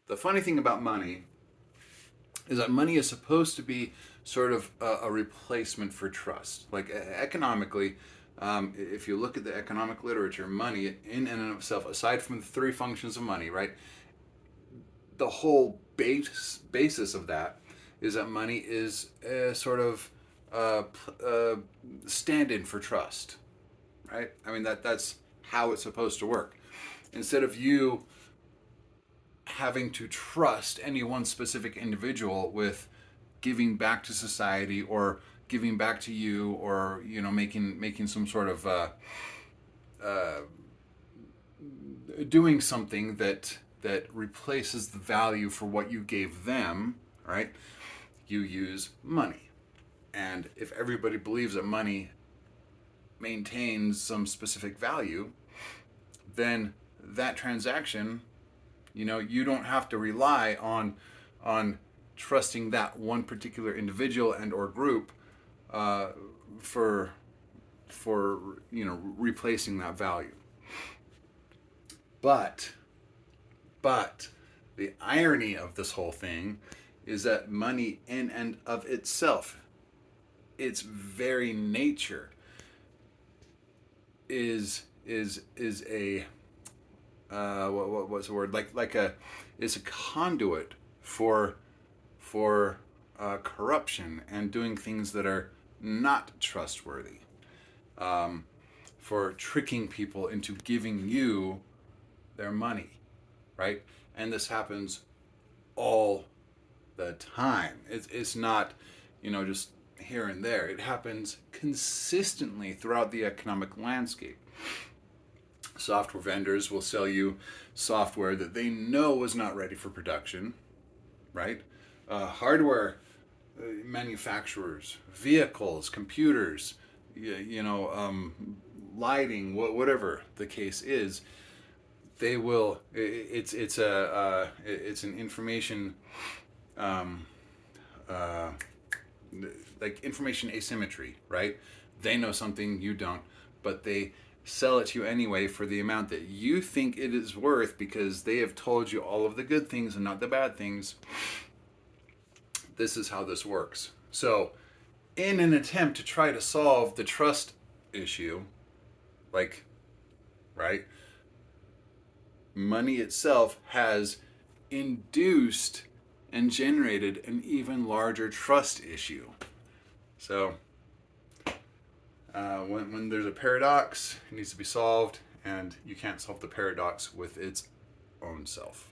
the funny thing about money is that money is supposed to be sort of a replacement for trust. Like economically, if you look at the economic literature, money in and of itself, aside from the three functions of money, right? The whole basis of that is that money is a sort of stand-in for trust, right? I mean that's how it's supposed to work. Instead of you having to trust any one specific individual with giving back to society or giving back to you, or making some sort of uh, doing something that replaces the value for what you gave them, right? You use money. And if everybody believes that money maintains some specific value, then that transaction, you don't have to rely on trusting that one particular individual and or group uh, for replacing that value. But but the irony of this whole thing is that money in and of itself, its very nature, is a what's the word, like a is a conduit for corruption and doing things that are not trustworthy, for tricking people into giving you their money, right? And this happens all the time. It's not, just here and there. It happens consistently throughout the economic landscape. Software vendors will sell you software that they know is not ready for production, right? Hardware manufacturers, vehicles, computers, lighting, whatever the case is, they will. It's an information, um, uh, like information asymmetry, right? They know something you don't, but they sell it to you anyway for the amount that you think it is worth, because they have told you all of the good things and not the bad things. This is how this works. So, in an attempt to try to solve the trust issue, like, right, money itself has induced and generated an even larger trust issue. So, when there's a paradox, it needs to be solved, and you can't solve the paradox with its own self.